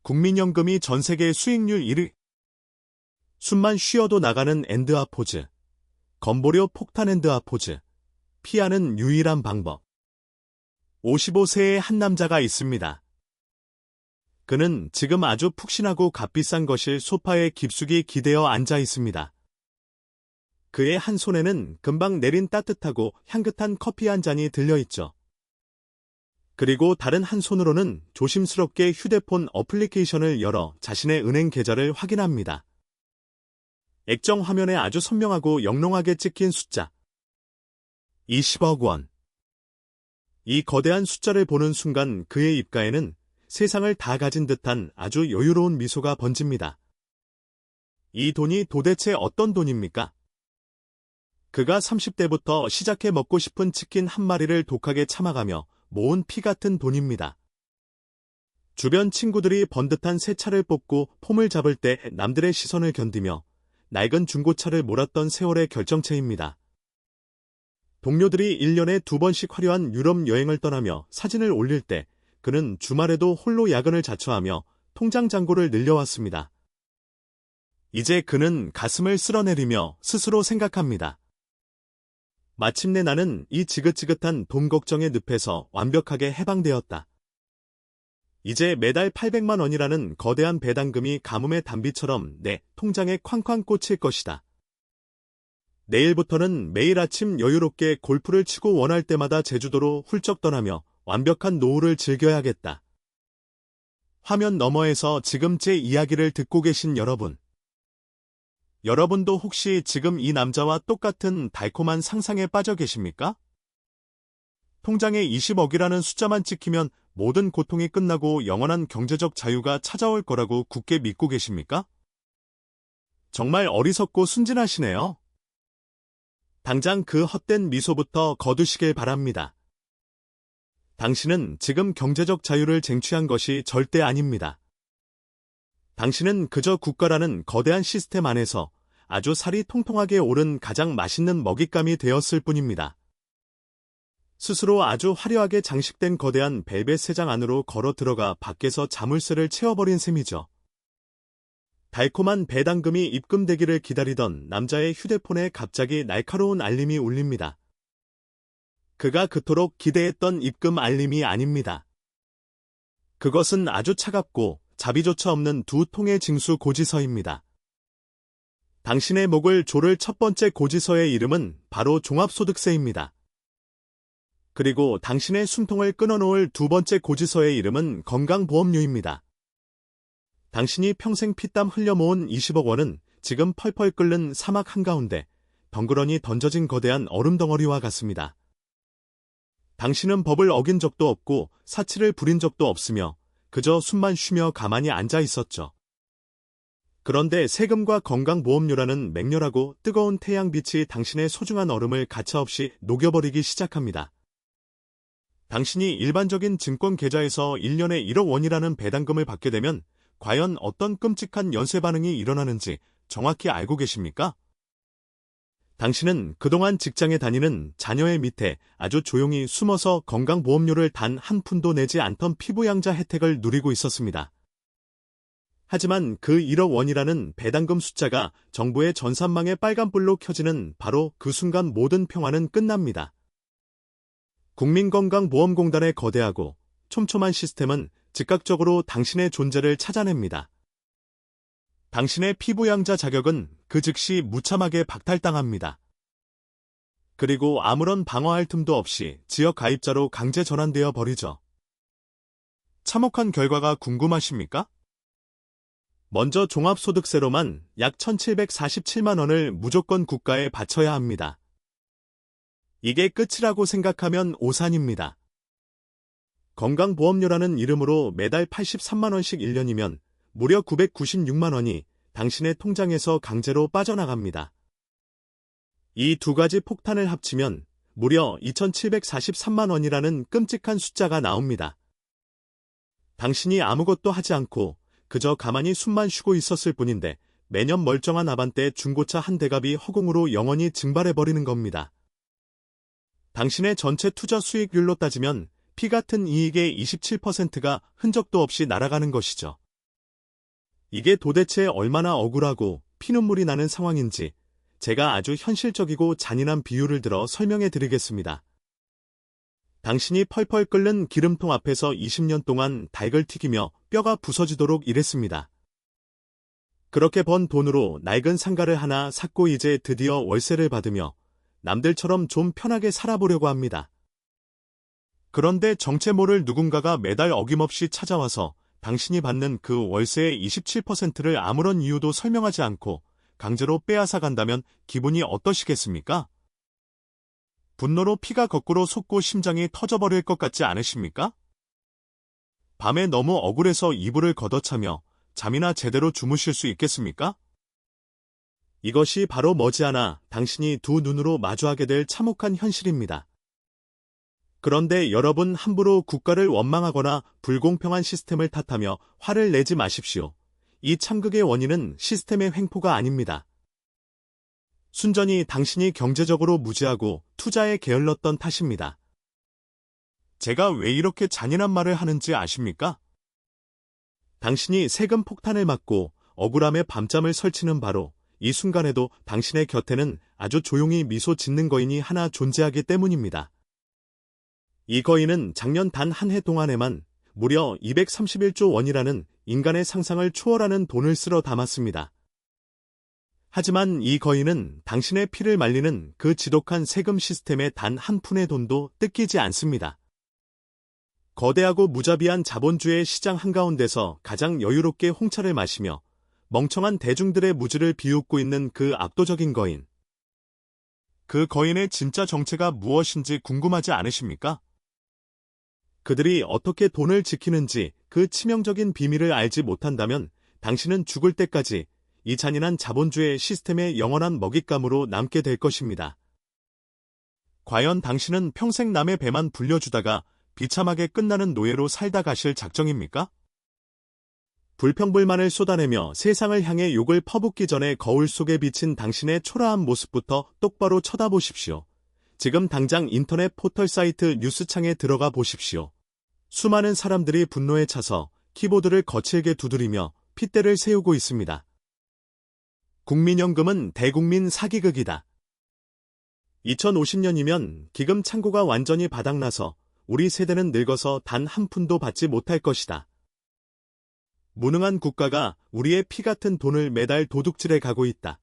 국민연금이 전세계 수익률 1위. 숨만 쉬어도 나가는 엔드아포즈. 건보료 폭탄 엔드아포즈. 피하는 유일한 방법. 55세의 한 남자가 있습니다. 그는 지금 아주 푹신하고 값비싼 거실 소파에 깊숙이 기대어 앉아 있습니다. 그의 한 손에는 금방 내린 따뜻하고 향긋한 커피 한 잔이 들려있죠. 그리고 다른 한 손으로는 조심스럽게 휴대폰 어플리케이션을 열어 자신의 은행 계좌를 확인합니다. 액정 화면에 아주 선명하고 영롱하게 찍힌 숫자. 20억 원. 이 거대한 숫자를 보는 순간 그의 입가에는 세상을 다 가진 듯한 아주 여유로운 미소가 번집니다. 이 돈이 도대체 어떤 돈입니까? 그가 30대부터 시작해 먹고 싶은 치킨 한 마리를 독하게 참아가며 모은 피 같은 돈입니다. 주변 친구들이 번듯한 새 차를 뽑고 폼을 잡을 때 남들의 시선을 견디며 낡은 중고차를 몰았던 세월의 결정체입니다. 동료들이 1년에 2번씩 화려한 유럽 여행을 떠나며 사진을 올릴 때 그는 주말에도 홀로 야근을 자처하며 통장 잔고를 늘려왔습니다. 이제 그는 가슴을 쓸어내리며 스스로 생각합니다. 마침내 나는 이 지긋지긋한 돈 걱정의 늪에서 완벽하게 해방되었다. 이제 매달 800만 원이라는 거대한 배당금이 가뭄의 단비처럼 내 통장에 쾅쾅 꽂힐 것이다. 내일부터는 매일 아침 여유롭게 골프를 치고 원할 때마다 제주도로 훌쩍 떠나며 완벽한 노후를 즐겨야겠다. 화면 너머에서 지금 제 이야기를 듣고 계신 여러분. 여러분도 혹시 지금 이 남자와 똑같은 달콤한 상상에 빠져 계십니까? 통장에 20억이라는 숫자만 찍히면 모든 고통이 끝나고 영원한 경제적 자유가 찾아올 거라고 굳게 믿고 계십니까? 정말 어리석고 순진하시네요. 당장 그 헛된 미소부터 거두시길 바랍니다. 당신은 지금 경제적 자유를 쟁취한 것이 절대 아닙니다. 당신은 그저 국가라는 거대한 시스템 안에서 아주 살이 통통하게 오른 가장 맛있는 먹잇감이 되었을 뿐입니다. 스스로 아주 화려하게 장식된 거대한 벨벳 세장 안으로 걸어 들어가 밖에서 자물쇠를 채워버린 셈이죠. 달콤한 배당금이 입금되기를 기다리던 남자의 휴대폰에 갑자기 날카로운 알림이 울립니다. 그가 그토록 기대했던 입금 알림이 아닙니다. 그것은 아주 차갑고 자비조차 없는 2통의 징수 고지서입니다. 당신의 목을 조를 첫 번째 고지서의 이름은 바로 종합소득세입니다. 그리고 당신의 숨통을 끊어놓을 두 번째 고지서의 이름은 건강보험료입니다. 당신이 평생 피땀 흘려 모은 20억 원은 지금 펄펄 끓는 사막 한가운데 덩그러니 던져진 거대한 얼음덩어리와 같습니다. 당신은 법을 어긴 적도 없고 사치를 부린 적도 없으며 그저 숨만 쉬며 가만히 앉아 있었죠. 그런데 세금과 건강보험료라는 맹렬하고 뜨거운 태양빛이 당신의 소중한 얼음을 가차없이 녹여버리기 시작합니다. 당신이 일반적인 증권 계좌에서 1년에 1억 원이라는 배당금을 받게 되면 과연 어떤 끔찍한 연쇄 반응이 일어나는지 정확히 알고 계십니까? 당신은 그동안 직장에 다니는 자녀의 밑에 아주 조용히 숨어서 건강보험료를 단 한 푼도 내지 않던 피부양자 혜택을 누리고 있었습니다. 하지만 그 1억 원이라는 배당금 숫자가 정부의 전산망에 빨간불로 켜지는 바로 그 순간 모든 평화는 끝납니다. 국민건강보험공단의 거대하고 촘촘한 시스템은 즉각적으로 당신의 존재를 찾아냅니다. 당신의 피부양자 자격은 그 즉시 무참하게 박탈당합니다. 그리고 아무런 방어할 틈도 없이 지역 가입자로 강제 전환되어 버리죠. 참혹한 결과가 궁금하십니까? 먼저 종합소득세로만 약 1,747만 원을 무조건 국가에 바쳐야 합니다. 이게 끝이라고 생각하면 오산입니다. 건강보험료라는 이름으로 매달 83만 원씩 1년이면 무려 996만 원이 당신의 통장에서 강제로 빠져나갑니다. 이 두 가지 폭탄을 합치면 무려 2,743만 원이라는 끔찍한 숫자가 나옵니다. 당신이 아무것도 하지 않고 그저 가만히 숨만 쉬고 있었을 뿐인데 매년 멀쩡한 아반떼 중고차 한 대갑이 허공으로 영원히 증발해버리는 겁니다. 당신의 전체 투자 수익률로 따지면 피 같은 이익의 27%가 흔적도 없이 날아가는 것이죠. 이게 도대체 얼마나 억울하고 피눈물이 나는 상황인지 제가 아주 현실적이고 잔인한 비유를 들어 설명해 드리겠습니다. 당신이 펄펄 끓는 기름통 앞에서 20년 동안 닭을 튀기며 뼈가 부서지도록 일했습니다. 그렇게 번 돈으로 낡은 상가를 하나 샀고 이제 드디어 월세를 받으며 남들처럼 좀 편하게 살아보려고 합니다. 그런데 정체 모를 누군가가 매달 어김없이 찾아와서 당신이 받는 그 월세의 27%를 아무런 이유도 설명하지 않고 강제로 빼앗아 간다면 기분이 어떠시겠습니까? 분노로 피가 거꾸로 솟고 심장이 터져버릴 것 같지 않으십니까? 밤에 너무 억울해서 이불을 걷어차며 잠이나 제대로 주무실 수 있겠습니까? 이것이 바로 머지않아 당신이 두 눈으로 마주하게 될 참혹한 현실입니다. 그런데 여러분 함부로 국가를 원망하거나 불공평한 시스템을 탓하며 화를 내지 마십시오. 이 참극의 원인은 시스템의 횡포가 아닙니다. 순전히 당신이 경제적으로 무지하고 투자에 게을렀던 탓입니다. 제가 왜 이렇게 잔인한 말을 하는지 아십니까? 당신이 세금 폭탄을 맞고 억울함에 밤잠을 설치는 바로 이 순간에도 당신의 곁에는 아주 조용히 미소 짓는 거인이 하나 존재하기 때문입니다. 이 거인은 작년 단 한 해 동안에만 무려 231조 원이라는 인간의 상상을 초월하는 돈을 쓸어 담았습니다. 하지만 이 거인은 당신의 피를 말리는 그 지독한 세금 시스템의 단 한 푼의 돈도 뜯기지 않습니다. 거대하고 무자비한 자본주의 시장 한가운데서 가장 여유롭게 홍차를 마시며 멍청한 대중들의 무지를 비웃고 있는 그 압도적인 거인. 그 거인의 진짜 정체가 무엇인지 궁금하지 않으십니까? 그들이 어떻게 돈을 지키는지 그 치명적인 비밀을 알지 못한다면 당신은 죽을 때까지 이 잔인한 자본주의 시스템의 영원한 먹잇감으로 남게 될 것입니다. 과연 당신은 평생 남의 배만 불려주다가 비참하게 끝나는 노예로 살다 가실 작정입니까? 불평불만을 쏟아내며 세상을 향해 욕을 퍼붓기 전에 거울 속에 비친 당신의 초라한 모습부터 똑바로 쳐다보십시오. 지금 당장 인터넷 포털 사이트 뉴스창에 들어가 보십시오. 수많은 사람들이 분노에 차서 키보드를 거칠게 두드리며 핏대를 세우고 있습니다. 국민연금은 대국민 사기극이다. 2050년이면 기금 창고가 완전히 바닥나서 우리 세대는 늙어서 단 한 푼도 받지 못할 것이다. 무능한 국가가 우리의 피 같은 돈을 매달 도둑질해 가고 있다.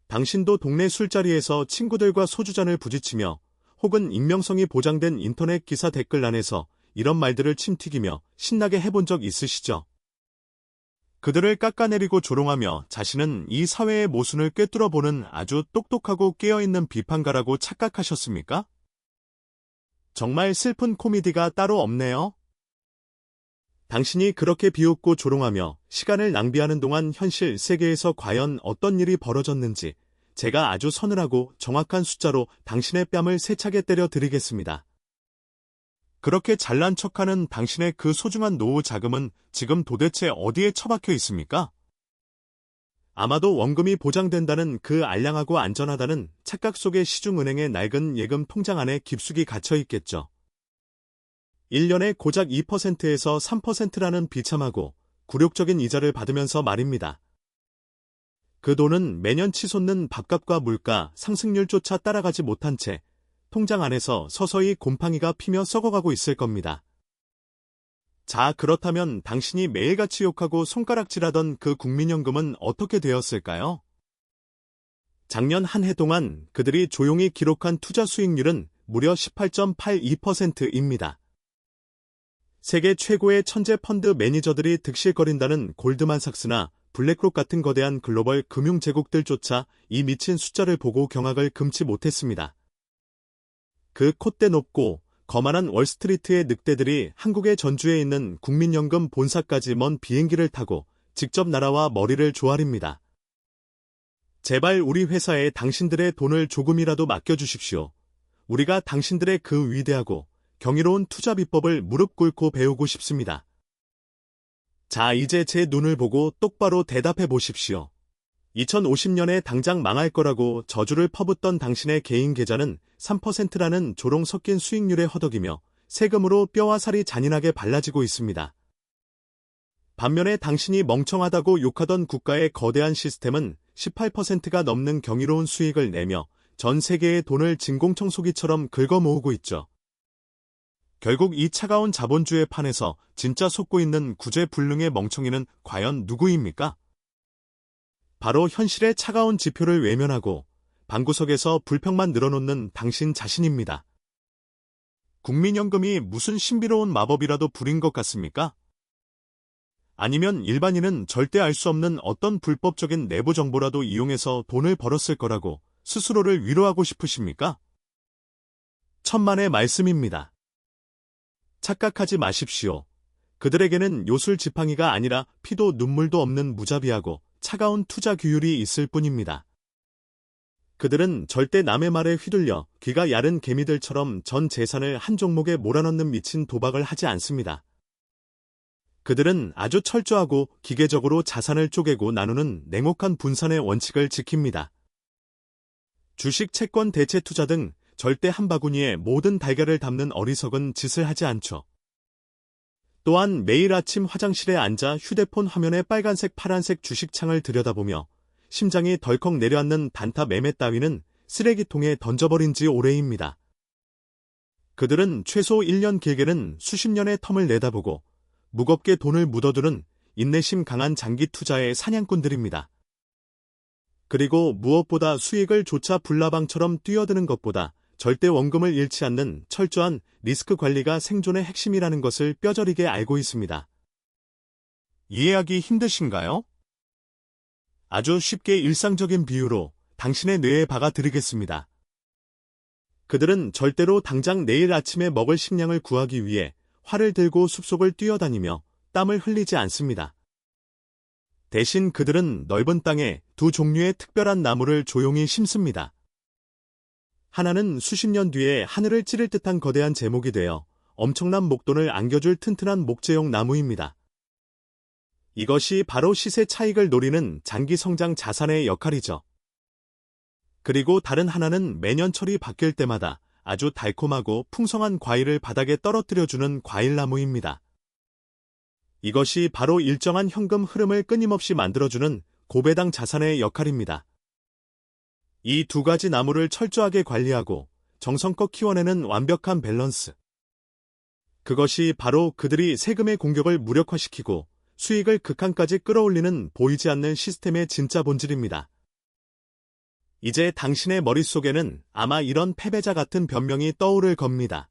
당신도 동네 술자리에서 친구들과 소주잔을 부딪히며 혹은 익명성이 보장된 인터넷 기사 댓글란에서 이런 말들을 침튀기며 신나게 해본 적 있으시죠? 그들을 깎아내리고 조롱하며 자신은 이 사회의 모순을 꿰뚫어보는 아주 똑똑하고 깨어있는 비판가라고 착각하셨습니까? 정말 슬픈 코미디가 따로 없네요. 당신이 그렇게 비웃고 조롱하며 시간을 낭비하는 동안 현실 세계에서 과연 어떤 일이 벌어졌는지 제가 아주 서늘하고 정확한 숫자로 당신의 뺨을 세차게 때려 드리겠습니다. 그렇게 잘난 척하는 당신의 그 소중한 노후 자금은 지금 도대체 어디에 처박혀 있습니까? 아마도 원금이 보장된다는 그 알량하고 안전하다는 착각 속의 시중은행의 낡은 예금 통장 안에 깊숙이 갇혀 있겠죠. 1년에 고작 2%에서 3%라는 비참하고 굴욕적인 이자를 받으면서 말입니다. 그 돈은 매년 치솟는 밥값과 물가 상승률조차 따라가지 못한 채 통장 안에서 서서히 곰팡이가 피며 썩어가고 있을 겁니다. 자, 그렇다면 당신이 매일같이 욕하고 손가락질하던 그 국민연금은 어떻게 되었을까요? 작년 한 해 동안 그들이 조용히 기록한 투자 수익률은 무려 18.82%입니다. 세계 최고의 천재 펀드 매니저들이 득실거린다는 골드만삭스나 블랙록 같은 거대한 글로벌 금융 제국들조차 이 미친 숫자를 보고 경악을 금치 못했습니다. 그 콧대 높고 거만한 월스트리트의 늑대들이 한국의 전주에 있는 국민연금 본사까지 먼 비행기를 타고 직접 날아와 머리를 조아립니다. 제발 우리 회사에 당신들의 돈을 조금이라도 맡겨주십시오. 우리가 당신들의 그 위대하고 경이로운 투자 비법을 무릎 꿇고 배우고 싶습니다. 자, 이제 제 눈을 보고 똑바로 대답해 보십시오. 2050년에 당장 망할 거라고 저주를 퍼붓던 당신의 개인 계좌는 3%라는 조롱 섞인 수익률에 허덕이며 세금으로 뼈와 살이 잔인하게 발라지고 있습니다. 반면에 당신이 멍청하다고 욕하던 국가의 거대한 시스템은 18%가 넘는 경이로운 수익을 내며 전 세계의 돈을 진공청소기처럼 긁어 모으고 있죠. 결국 이 차가운 자본주의 판에서 진짜 속고 있는 구제불능의 멍청이는 과연 누구입니까? 바로 현실의 차가운 지표를 외면하고 방구석에서 불평만 늘어놓는 당신 자신입니다. 국민연금이 무슨 신비로운 마법이라도 부린 것 같습니까? 아니면 일반인은 절대 알 수 없는 어떤 불법적인 내부 정보라도 이용해서 돈을 벌었을 거라고 스스로를 위로하고 싶으십니까? 천만의 말씀입니다. 착각하지 마십시오. 그들에게는 요술 지팡이가 아니라 피도 눈물도 없는 무자비하고 차가운 투자 규율이 있을 뿐입니다. 그들은 절대 남의 말에 휘둘려 귀가 야른 개미들처럼 전 재산을 한 종목에 몰아넣는 미친 도박을 하지 않습니다. 그들은 아주 철저하고 기계적으로 자산을 쪼개고 나누는 냉혹한 분산의 원칙을 지킵니다. 주식, 채권, 대체 투자 등 절대 한 바구니에 모든 달걀을 담는 어리석은 짓을 하지 않죠. 또한 매일 아침 화장실에 앉아 휴대폰 화면에 빨간색, 파란색 주식창을 들여다보며 심장이 덜컥 내려앉는 단타 매매 따위는 쓰레기통에 던져버린 지 오래입니다. 그들은 최소 1년 길게는 수십 년의 텀을 내다보고 무겁게 돈을 묻어두는 인내심 강한 장기 투자의 사냥꾼들입니다. 그리고 무엇보다 수익을 쫓아 불나방처럼 뛰어드는 것보다 절대 원금을 잃지 않는 철저한 리스크 관리가 생존의 핵심이라는 것을 뼈저리게 알고 있습니다. 이해하기 힘드신가요? 아주 쉽게 일상적인 비유로 당신의 뇌에 박아드리겠습니다. 그들은 절대로 당장 내일 아침에 먹을 식량을 구하기 위해 활을 들고 숲속을 뛰어다니며 땀을 흘리지 않습니다. 대신 그들은 넓은 땅에 두 종류의 특별한 나무를 조용히 심습니다. 하나는 수십 년 뒤에 하늘을 찌를 듯한 거대한 제목이 되어 엄청난 목돈을 안겨줄 튼튼한 목재용 나무입니다. 이것이 바로 시세 차익을 노리는 장기 성장 자산의 역할이죠. 그리고 다른 하나는 매년 철이 바뀔 때마다 아주 달콤하고 풍성한 과일을 바닥에 떨어뜨려주는 과일나무입니다. 이것이 바로 일정한 현금 흐름을 끊임없이 만들어주는 고배당 자산의 역할입니다. 이 두 가지 나무를 철저하게 관리하고 정성껏 키워내는 완벽한 밸런스. 그것이 바로 그들이 세금의 공격을 무력화시키고 수익을 극한까지 끌어올리는 보이지 않는 시스템의 진짜 본질입니다. 이제 당신의 머릿속에는 아마 이런 패배자 같은 변명이 떠오를 겁니다.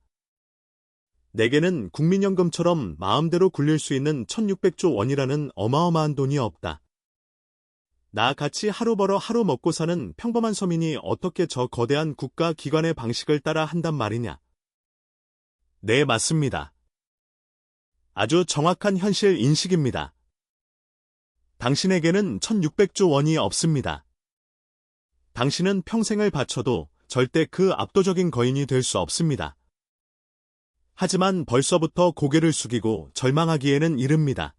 내게는 국민연금처럼 마음대로 굴릴 수 있는 1600조 원이라는 어마어마한 돈이 없다. 나같이 하루 벌어 하루 먹고 사는 평범한 서민이 어떻게 저 거대한 국가 기관의 방식을 따라 한단 말이냐? 네, 맞습니다. 아주 정확한 현실 인식입니다. 당신에게는 1600조 원이 없습니다. 당신은 평생을 바쳐도 절대 그 압도적인 거인이 될 수 없습니다. 하지만 벌써부터 고개를 숙이고 절망하기에는 이릅니다.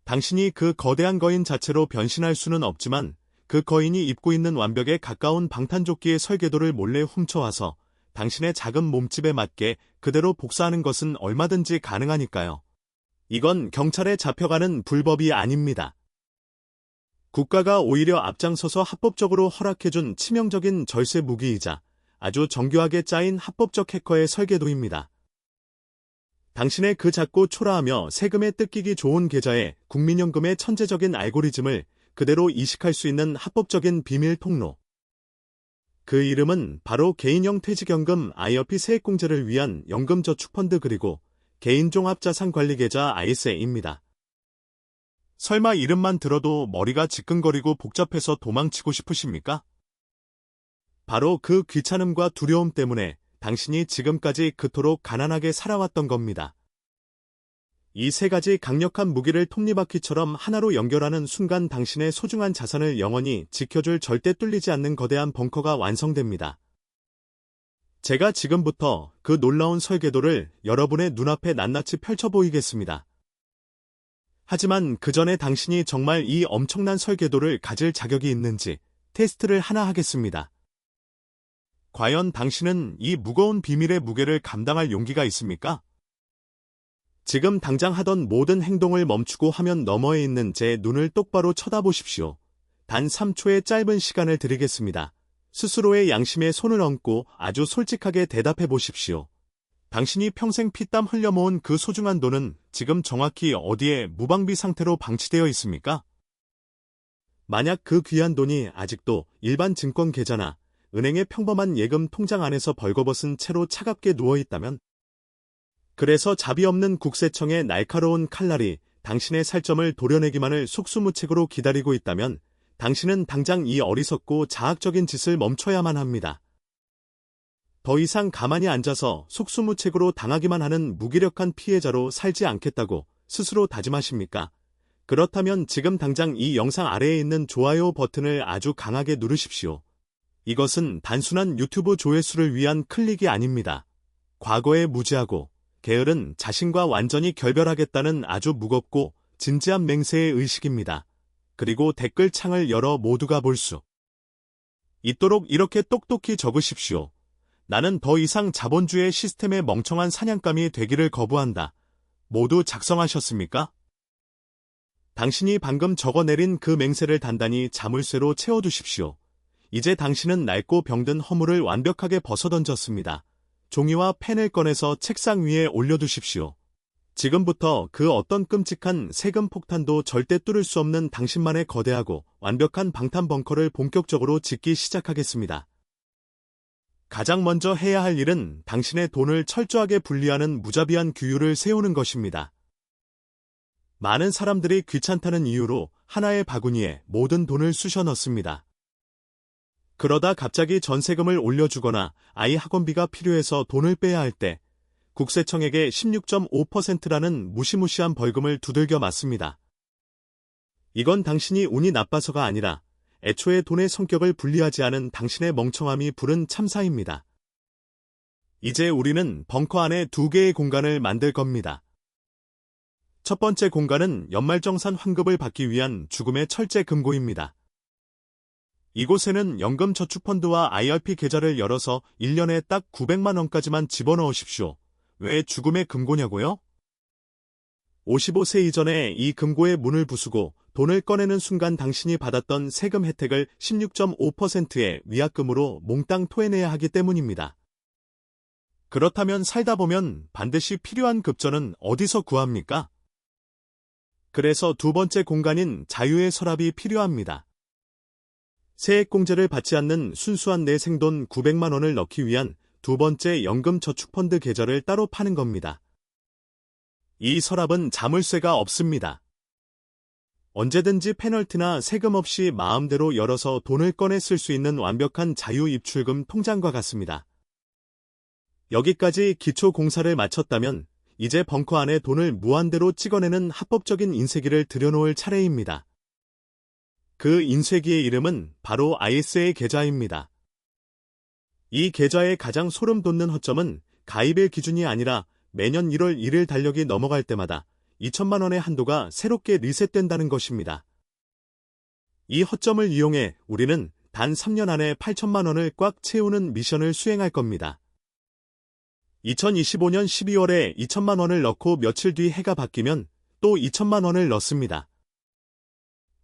당신이 그 거대한 거인 자체로 변신할 수는 없지만 그 거인이 입고 있는 완벽에 가까운 방탄조끼의 설계도를 몰래 훔쳐와서 당신의 작은 몸집에 맞게 그대로 복사하는 것은 얼마든지 가능하니까요. 이건 경찰에 잡혀가는 불법이 아닙니다. 국가가 오히려 앞장서서 합법적으로 허락해준 치명적인 절세 무기이자 아주 정교하게 짜인 합법적 해커의 설계도입니다. 당신의 그 작고 초라하며 세금에 뜯기기 좋은 계좌에 국민연금의 천재적인 알고리즘을 그대로 이식할 수 있는 합법적인 비밀 통로. 그 이름은 바로 개인형 퇴직연금 IRP 세액공제를 위한 연금저축펀드 그리고 개인종합자산관리계좌 ISA입니다. 설마 이름만 들어도 머리가 지끈거리고 복잡해서 도망치고 싶으십니까? 바로 그 귀찮음과 두려움 때문에 당신이 지금까지 그토록 가난하게 살아왔던 겁니다. 이 세 가지 강력한 무기를 톱니바퀴처럼 하나로 연결하는 순간 당신의 소중한 자산을 영원히 지켜줄 절대 뚫리지 않는 거대한 벙커가 완성됩니다. 제가 지금부터 그 놀라운 설계도를 여러분의 눈앞에 낱낱이 펼쳐보이겠습니다. 하지만 그 전에 당신이 정말 이 엄청난 설계도를 가질 자격이 있는지 테스트를 하나 하겠습니다. 과연 당신은 이 무거운 비밀의 무게를 감당할 용기가 있습니까? 지금 당장 하던 모든 행동을 멈추고 화면 너머에 있는 제 눈을 똑바로 쳐다보십시오. 단 3초의 짧은 시간을 드리겠습니다. 스스로의 양심에 손을 얹고 아주 솔직하게 대답해 보십시오. 당신이 평생 피땀 흘려 모은 그 소중한 돈은 지금 정확히 어디에 무방비 상태로 방치되어 있습니까? 만약 그 귀한 돈이 아직도 일반 증권 계좌나 은행의 평범한 예금 통장 안에서 벌거벗은 채로 차갑게 누워있다면, 그래서 자비 없는 국세청의 날카로운 칼날이 당신의 살점을 도려내기만을 속수무책으로 기다리고 있다면 당신은 당장 이 어리석고 자학적인 짓을 멈춰야만 합니다. 더 이상 가만히 앉아서 속수무책으로 당하기만 하는 무기력한 피해자로 살지 않겠다고 스스로 다짐하십니까? 그렇다면 지금 당장 이 영상 아래에 있는 좋아요 버튼을 아주 강하게 누르십시오. 이것은 단순한 유튜브 조회수를 위한 클릭이 아닙니다. 과거에 무지하고 게으른 자신과 완전히 결별하겠다는 아주 무겁고 진지한 맹세의 의식입니다. 그리고 댓글창을 열어 모두가 볼 수 있도록 이렇게 똑똑히 적으십시오. 나는 더 이상 자본주의 시스템의 멍청한 사냥감이 되기를 거부한다. 모두 작성하셨습니까? 당신이 방금 적어내린 그 맹세를 단단히 자물쇠로 채워두십시오. 이제 당신은 낡고 병든 허물을 완벽하게 벗어던졌습니다. 종이와 펜을 꺼내서 책상 위에 올려두십시오. 지금부터 그 어떤 끔찍한 세금 폭탄도 절대 뚫을 수 없는 당신만의 거대하고 완벽한 방탄 벙커를 본격적으로 짓기 시작하겠습니다. 가장 먼저 해야 할 일은 당신의 돈을 철저하게 분리하는 무자비한 규율을 세우는 것입니다. 많은 사람들이 귀찮다는 이유로 하나의 바구니에 모든 돈을 쑤셔 넣습니다. 그러다 갑자기 전세금을 올려주거나 아이 학원비가 필요해서 돈을 빼야 할 때 국세청에게 16.5%라는 무시무시한 벌금을 두들겨 맞습니다. 이건 당신이 운이 나빠서가 아니라 애초에 돈의 성격을 분리하지 않은 당신의 멍청함이 부른 참사입니다. 이제 우리는 벙커 안에 두 개의 공간을 만들 겁니다. 첫 번째 공간은 연말정산 환급을 받기 위한 죽음의 철제 금고입니다. 이곳에는 연금저축펀드와 IRP 계좌를 열어서 1년에 딱 900만 원까지만 집어넣으십시오. 왜 죽음의 금고냐고요? 55세 이전에 이 금고의 문을 부수고 돈을 꺼내는 순간 당신이 받았던 세금 혜택을 16.5%의 위약금으로 몽땅 토해내야 하기 때문입니다. 그렇다면 살다 보면 반드시 필요한 급전은 어디서 구합니까? 그래서 두 번째 공간인 자유의 서랍이 필요합니다. 세액공제를 받지 않는 순수한 내 생돈 900만 원을 넣기 위한 두 번째 연금저축펀드 계좌를 따로 파는 겁니다. 이 서랍은 자물쇠가 없습니다. 언제든지 페널티나 세금 없이 마음대로 열어서 돈을 꺼내 쓸 수 있는 완벽한 자유입출금 통장과 같습니다. 여기까지 기초 공사를 마쳤다면 이제 벙커 안에 돈을 무한대로 찍어내는 합법적인 인쇄기를 들여놓을 차례입니다. 그 인쇄기의 이름은 바로 ISA 계좌입니다. 이 계좌의 가장 소름 돋는 허점은 가입일 기준이 아니라 매년 1월 1일 달력이 넘어갈 때마다 2천만 원의 한도가 새롭게 리셋된다는 것입니다. 이 허점을 이용해 우리는 단 3년 안에 8천만 원을 꽉 채우는 미션을 수행할 겁니다. 2025년 12월에 2천만 원을 넣고 며칠 뒤 해가 바뀌면 또 2천만 원을 넣습니다.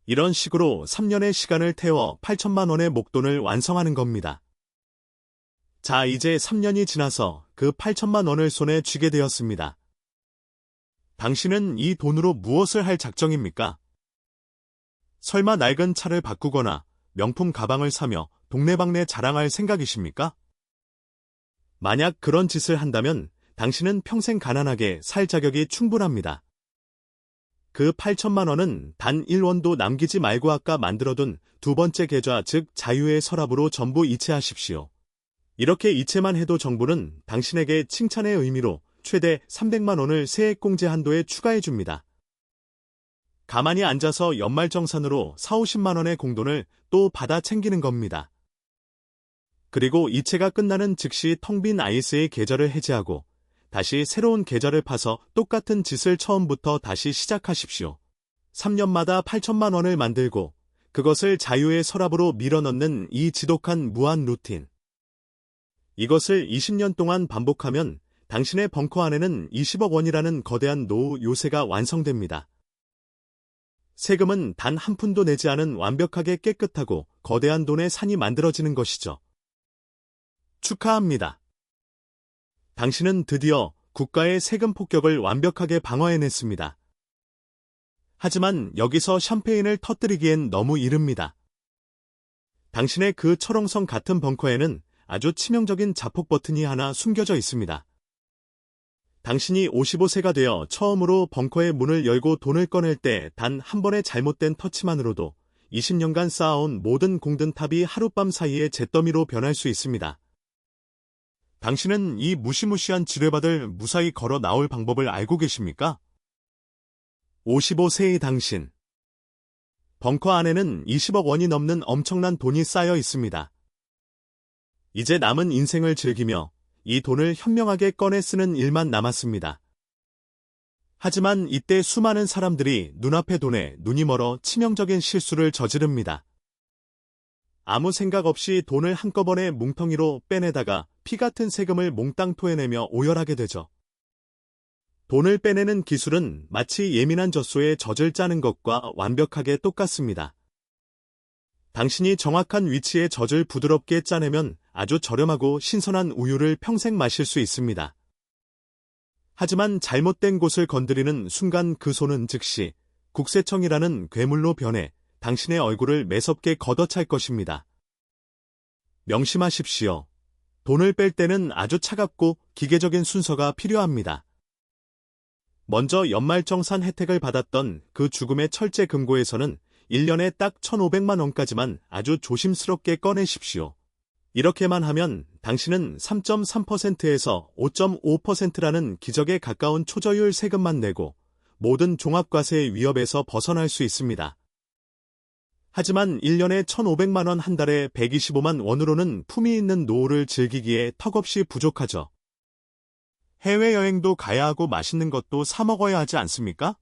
이런 식으로 3년의 시간을 태워 8천만 원의 목돈을 완성하는 겁니다. 자, 이제 3년이 지나서 그 8천만 원을 손에 쥐게 되었습니다. 당신은 이 돈으로 무엇을 할 작정입니까? 설마 낡은 차를 바꾸거나 명품 가방을 사며 동네방네 자랑할 생각이십니까? 만약 그런 짓을 한다면 당신은 평생 가난하게 살 자격이 충분합니다. 그 8천만 원은 단 1원도 남기지 말고 아까 만들어둔 두 번째 계좌, 즉 자유의 서랍으로 전부 이체하십시오. 이렇게 이체만 해도 정부는 당신에게 칭찬의 의미로 최대 300만 원을 세액공제 한도에 추가해줍니다. 가만히 앉아서 연말정산으로 40~50만 원의 공돈을 또 받아 챙기는 겁니다. 그리고 이체가 끝나는 즉시 텅 빈 ISA 계좌를 해지하고 다시 새로운 계좌를 파서 똑같은 짓을 처음부터 다시 시작하십시오. 3년마다 8천만 원을 만들고 그것을 자유의 서랍으로 밀어넣는 이 지독한 무한 루틴. 이것을 20년 동안 반복하면 당신의 벙커 안에는 20억 원이라는 거대한 노후 요새가 완성됩니다. 세금은 단 한 푼도 내지 않은 완벽하게 깨끗하고 거대한 돈의 산이 만들어지는 것이죠. 축하합니다. 당신은 드디어 국가의 세금 폭격을 완벽하게 방어해냈습니다. 하지만 여기서 샴페인을 터뜨리기엔 너무 이릅니다. 당신의 그 철옹성 같은 벙커에는 아주 치명적인 자폭 버튼이 하나 숨겨져 있습니다. 당신이 55세가 되어 처음으로 벙커의 문을 열고 돈을 꺼낼 때 단 한 번의 잘못된 터치만으로도 20년간 쌓아온 모든 공든탑이 하룻밤 사이에 잿더미로 변할 수 있습니다. 당신은 이 무시무시한 지뢰밭을 무사히 걸어 나올 방법을 알고 계십니까? 55세의 당신. 벙커 안에는 20억 원이 넘는 엄청난 돈이 쌓여 있습니다. 이제 남은 인생을 즐기며 이 돈을 현명하게 꺼내 쓰는 일만 남았습니다. 하지만 이때 수많은 사람들이 눈앞의 돈에 눈이 멀어 치명적인 실수를 저지릅니다. 아무 생각 없이 돈을 한꺼번에 뭉텅이로 빼내다가 피 같은 세금을 몽땅 토해내며 오열하게 되죠. 돈을 빼내는 기술은 마치 예민한 젖소에 젖을 짜는 것과 완벽하게 똑같습니다. 당신이 정확한 위치에 젖을 부드럽게 짜내면 아주 저렴하고 신선한 우유를 평생 마실 수 있습니다. 하지만 잘못된 곳을 건드리는 순간 그 손은 즉시 국세청이라는 괴물로 변해 당신의 얼굴을 매섭게 걷어찰 것입니다. 명심하십시오. 돈을 뺄 때는 아주 차갑고 기계적인 순서가 필요합니다. 먼저 연말정산 혜택을 받았던 그 죽음의 철제 금고에서는 1년에 딱 1,500만 원까지만 아주 조심스럽게 꺼내십시오. 이렇게만 하면 당신은 3.3%에서 5.5%라는 기적에 가까운 초저율 세금만 내고 모든 종합과세의 위협에서 벗어날 수 있습니다. 하지만 1년에 1,500만 원 한 달에 125만 원으로는 품위 있는 노후를 즐기기에 턱없이 부족하죠. 해외여행도 가야 하고 맛있는 것도 사 먹어야 하지 않습니까?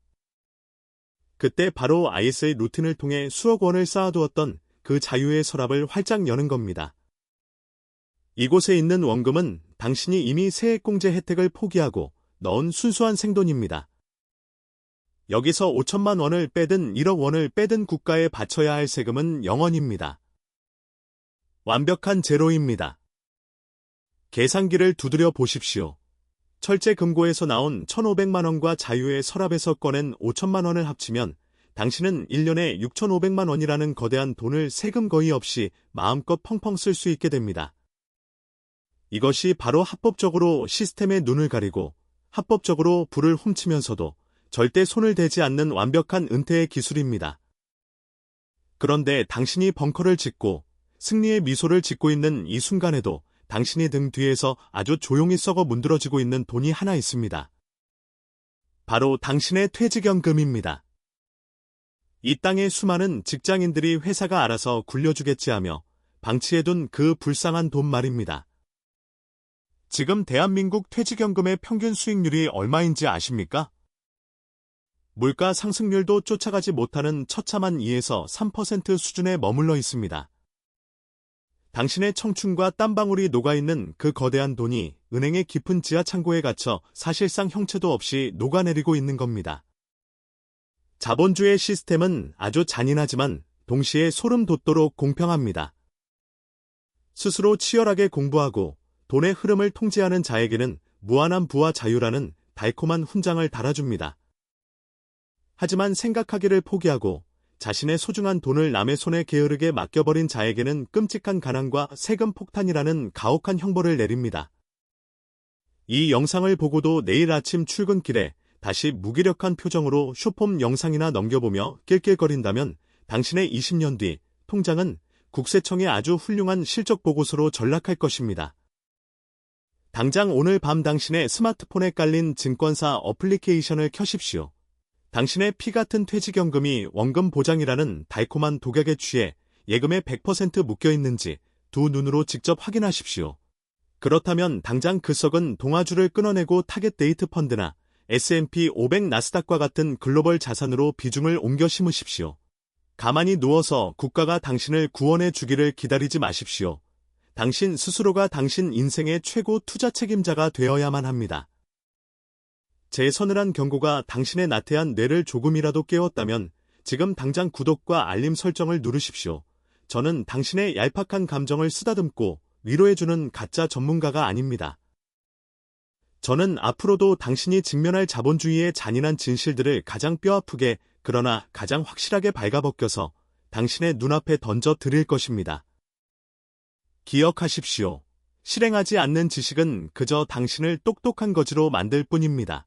그때 바로 ISA 루틴을 통해 수억 원을 쌓아두었던 그 자유의 서랍을 활짝 여는 겁니다. 이곳에 있는 원금은 당신이 이미 세액공제 혜택을 포기하고 넣은 순수한 생돈입니다. 여기서 5천만 원을 빼든 1억 원을 빼든 국가에 바쳐야 할 세금은 0원입니다. 완벽한 제로입니다. 계산기를 두드려 보십시오. 철제 금고에서 나온 1,500만 원과 자유의 서랍에서 꺼낸 5천만 원을 합치면 당신은 1년에 6,500만 원이라는 거대한 돈을 세금 거의 없이 마음껏 펑펑 쓸 수 있게 됩니다. 이것이 바로 합법적으로 시스템의 눈을 가리고 합법적으로 불을 훔치면서도 절대 손을 대지 않는 완벽한 은퇴의 기술입니다. 그런데 당신이 벙커를 짓고 승리의 미소를 짓고 있는 이 순간에도 당신이 등 뒤에서 아주 조용히 썩어 문드러지고 있는 돈이 하나 있습니다. 바로 당신의 퇴직연금입니다. 이 땅의 수많은 직장인들이 회사가 알아서 굴려주겠지 하며 방치해둔 그 불쌍한 돈 말입니다. 지금 대한민국 퇴직연금의 평균 수익률이 얼마인지 아십니까? 물가 상승률도 쫓아가지 못하는 처참한 2에서 3% 수준에 머물러 있습니다. 당신의 청춘과 땀방울이 녹아있는 그 거대한 돈이 은행의 깊은 지하 창고에 갇혀 사실상 형체도 없이 녹아내리고 있는 겁니다. 자본주의 시스템은 아주 잔인하지만 동시에 소름 돋도록 공평합니다. 스스로 치열하게 공부하고 돈의 흐름을 통제하는 자에게는 무한한 부와 자유라는 달콤한 훈장을 달아줍니다. 하지만 생각하기를 포기하고 자신의 소중한 돈을 남의 손에 게으르게 맡겨버린 자에게는 끔찍한 가난과 세금 폭탄이라는 가혹한 형벌을 내립니다. 이 영상을 보고도 내일 아침 출근길에 다시 무기력한 표정으로 쇼폼 영상이나 넘겨보며 낄낄거린다면 당신의 20년 뒤 통장은 국세청의 아주 훌륭한 실적 보고서로 전락할 것입니다. 당장 오늘 밤 당신의 스마트폰에 깔린 증권사 어플리케이션을 켜십시오. 당신의 피 같은 퇴직연금이 원금 보장이라는 달콤한 독약에 취해 예금에 100% 묶여있는지 두 눈으로 직접 확인하십시오. 그렇다면 당장 그 썩은 동아줄을 끊어내고 타겟 데이트 펀드나 S&P 500 나스닥과 같은 글로벌 자산으로 비중을 옮겨 심으십시오. 가만히 누워서 국가가 당신을 구원해 주기를 기다리지 마십시오. 당신 스스로가 당신 인생의 최고 투자 책임자가 되어야만 합니다. 제 서늘한 경고가 당신의 나태한 뇌를 조금이라도 깨웠다면 지금 당장 구독과 알림 설정을 누르십시오. 저는 당신의 얄팍한 감정을 쓰다듬고 위로해주는 가짜 전문가가 아닙니다. 저는 앞으로도 당신이 직면할 자본주의의 잔인한 진실들을 가장 뼈아프게 그러나 가장 확실하게 발가벗겨서 당신의 눈앞에 던져 드릴 것입니다. 기억하십시오. 실행하지 않는 지식은 그저 당신을 똑똑한 거지로 만들 뿐입니다.